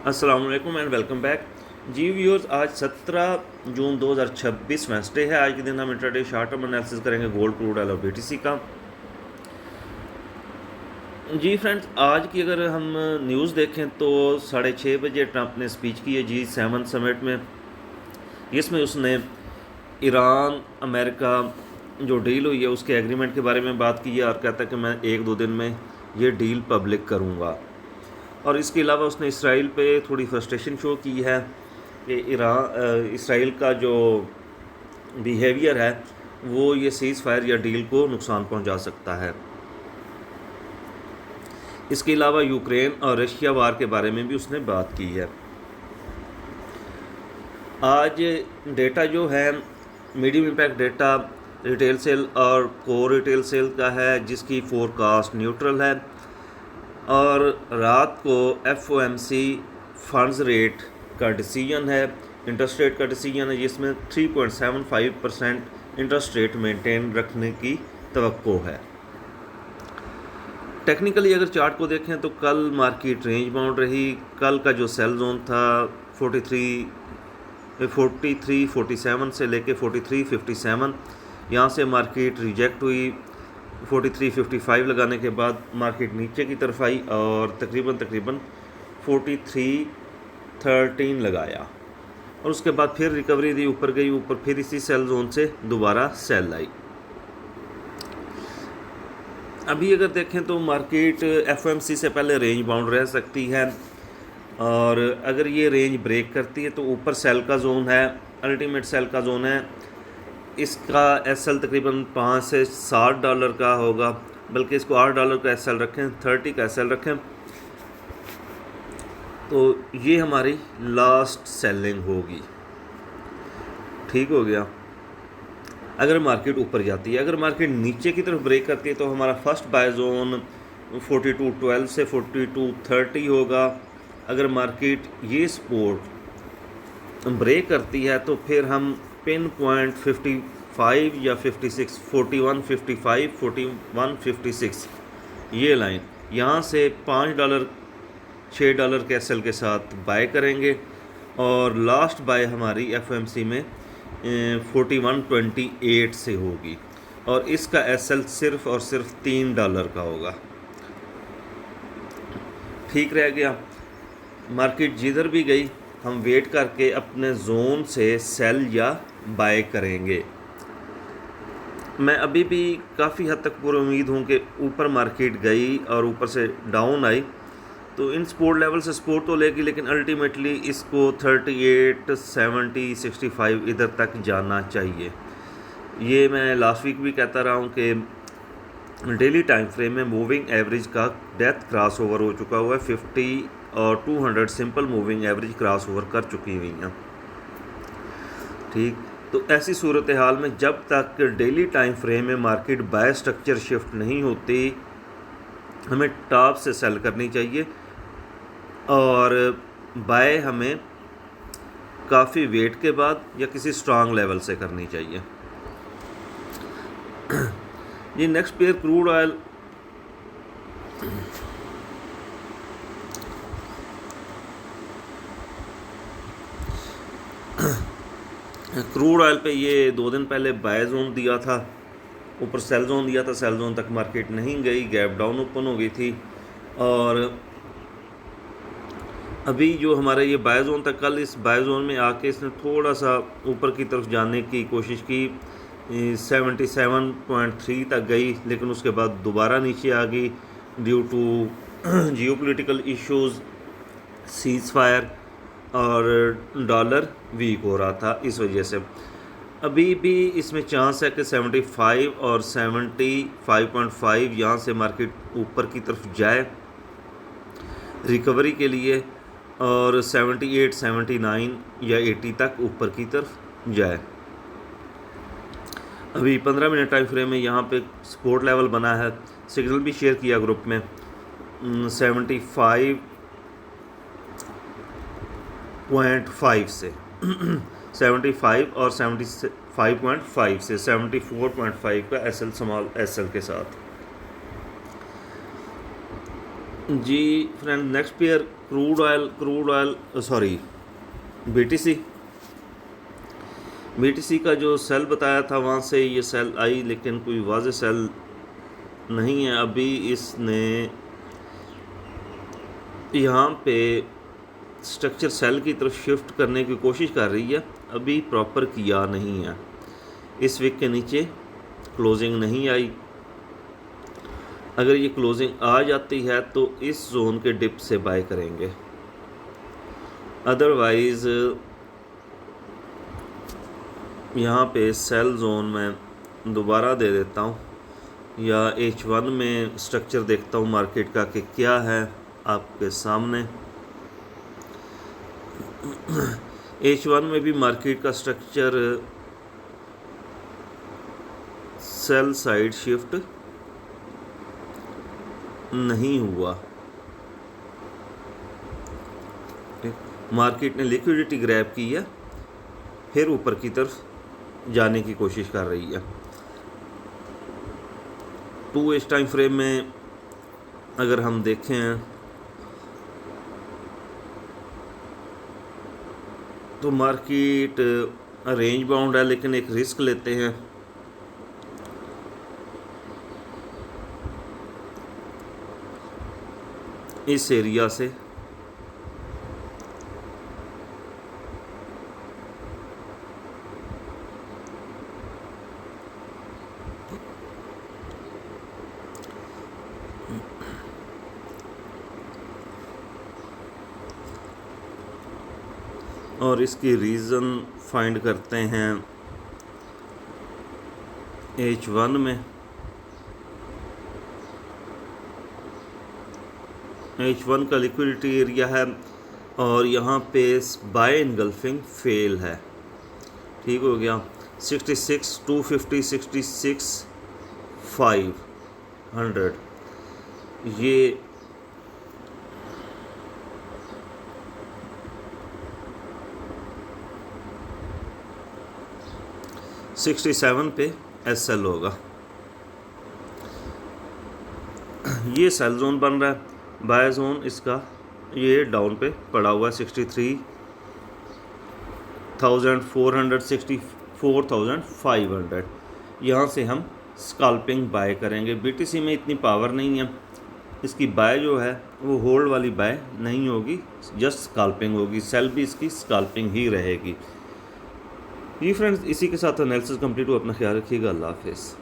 अस्सलाम वालेकुम and welcome back. जी व्यूअर्स, आज 17 जून 2026 वेंसडे है। आज के दिन हम इंट्राडे शॉर्ट टर्म एनालिसिस करेंगे गोल्ड, क्रूड ऑयल और बीटीसी का। जी फ्रेंड्स, आज की अगर हम न्यूज़ देखें तो 6:30 बजे ट्रंप ने स्पीच की है G7 समिट में। इसमें उसने ईरान अमेरिका जो डील हुई है उसके एग्रीमेंट के बारे में बात की है और कहता है कि मैं 1-2 दिन में ये डील पब्लिक करूँगा। और इसके अलावा उसने इसराइल पे थोड़ी फ्रस्ट्रेशन शो की है कि इसराइल का जो बिहेवियर है वो ये सीज़ फायर या डील को नुकसान पहुंचा सकता है। इसके अलावा यूक्रेन और रशिया वार के बारे में भी उसने बात की है। आज डेटा जो है medium impact data retail sale और कोर रिटेल सेल का है, जिसकी फोरकास्ट न्यूट्रल है। और रात को FOMC फंड्स रेट का डिसीजन है, इंटरेस्ट रेट का डिसीजन है, जिसमें 3.75% इंटरेस्ट रेट मेंटेन रखने की तवक्को है। टेक्निकली अगर चार्ट को देखें तो कल मार्केट रेंज बाउंड रही। कल का जो सेल जोन था 4347 से लेके 4357, यहाँ से मार्केट रिजेक्ट हुई। 4355 लगाने के बाद मार्केट नीचे की तरफ आई और तकरीबन 4313 लगाया और उसके बाद फिर रिकवरी दी, ऊपर गई, ऊपर फिर इसी सेल जोन से दोबारा सेल आई। अभी अगर देखें तो मार्केट FOMC से पहले रेंज बाउंड रह सकती है और अगर ये रेंज ब्रेक करती है तो ऊपर सेल का जोन है, अल्टीमेट सेल का जोन है। इसका SL तकरीबन $5 से $60 का होगा, बल्कि इसको $8 का SL रखें, 30 का SL रखें, तो ये हमारी लास्ट सेलिंग होगी। ठीक हो गया। अगर मार्केट ऊपर जाती है, अगर मार्केट नीचे की तरफ ब्रेक करती है तो हमारा फर्स्ट बाय जोन 4212 से 4230 होगा। अगर मार्केट ये सपोर्ट ब्रेक करती है तो फिर हम पिन पॉइंट 55 या 56, 4155, 4156 ये लाइन यहाँ से $5 $6 के SL के साथ बाय करेंगे और लास्ट बाय हमारी FOMC में 4128 से होगी और इसका SL सिर्फ और सिर्फ $3 का होगा। ठीक रह गया। मार्केट जिधर भी गई हम वेट करके अपने जोन से सेल या बाय करेंगे। मैं अभी भी काफ़ी हद तक पूरी उम्मीद हूँ कि ऊपर मार्केट गई और ऊपर से डाउन आई तो इन सपोर्ट लेवल से सपोर्ट तो लेगी, लेकिन अल्टीमेटली इसको 38, 70, 65 इधर तक जाना चाहिए। ये मैं लास्ट वीक भी कहता रहा हूँ कि डेली टाइम फ्रेम में मूविंग एवरेज का डेथ क्रॉस ओवर हो चुका हुआ है। 50 और 200 simple moving average cross over कर चुकी हुई हैं। ठीक, तो ऐसी सूरत हाल में जब तक डेली टाइम फ्रेम में मार्केट बाय स्ट्रक्चर शिफ्ट नहीं होती, हमें टॉप से सेल करनी चाहिए और बाय हमें काफ़ी वेट के बाद या किसी स्ट्रांग लेवल से करनी चाहिए। ये next pair crude oil. Crude oil पे ये 2 दिन पहले बाय जोन दिया था, ऊपर सेल जोन दिया था, सेल जोन तक मार्केट नहीं गई, गैप डाउन ओपन हो गई थी और अभी जो हमारा ये बाय जोन था, कल इस बाय जोन में आके इसने थोड़ा सा ऊपर की तरफ जाने की कोशिश की, 77.3 तक गई, लेकिन उसके बाद दोबारा नीचे आ गई due to geopolitical issues, ceasefire और डॉलर वीक हो रहा था, इस वजह से अभी भी इसमें चांस है कि 75 और 75.5 यहाँ से मार्केट ऊपर की तरफ जाए रिकवरी के लिए और 78, 79 या 80 तक ऊपर की तरफ जाए। अभी 15 मिनट टाइम फ्रेम में यहाँ पे सपोर्ट लेवल बना है, सिग्नल भी शेयर किया ग्रुप में 75.5 से 75 और 75.5 से 74.5 का SL स्मॉल SL के साथ। जी friend, next pair crude oil sorry BTC का जो सेल बताया था वहाँ से ये सेल आई, लेकिन कोई वाज़ेह सेल नहीं है। अभी इसने यहाँ पे स्ट्रक्चर सेल की तरफ शिफ्ट करने की कोशिश कर रही है, अभी प्रॉपर किया नहीं है। इस वीक के नीचे क्लोजिंग नहीं आई। अगर ये क्लोजिंग आ जाती है तो इस जोन के डिप से बाय करेंगे, अदरवाइज़ यहाँ पे सेल जोन में दोबारा दे देता हूँ, या H1 में स्ट्रक्चर देखता हूँ मार्केट का कि क्या है आपके सामने। H1 में भी मार्केट का स्ट्रक्चर सेल साइड शिफ्ट नहीं हुआ। मार्केट ने लिक्विडिटी ग्रैब की है, फिर ऊपर की तरफ जाने की कोशिश कर रही है। 2 टाइम फ्रेम में अगर हम देखें तो मार्केट रेंज बाउंड है, लेकिन एक रिस्क लेते हैं। इस एरिया से और इसकी रीज़न फाइंड करते हैं H1 में। H1 का लिक्विडिटी एरिया है और यहाँ पे बाय इनगल्फिंग फेल है। ठीक हो गया। 66 250 66 500 ये $67 पे SL होगा। ये सेल जोन बन रहा है, बाय जोन इसका ये डाउन पे पड़ा हुआ है 63,400 64,500। यहाँ से हम स्कैल्पिंग बाय करेंगे। BTC में इतनी पावर नहीं है, इसकी बाय जो है वो होल्ड वाली बाय नहीं होगी, जस्ट स्कैल्पिंग होगी। सेल भी इसकी स्कैल्पिंग ही रहेगी। ये फ्रेंड्स, इसी के साथ एनालिसिस कंप्लीट हो। अपना ख्याल रखिएगा। अल्लाह हाफिज़।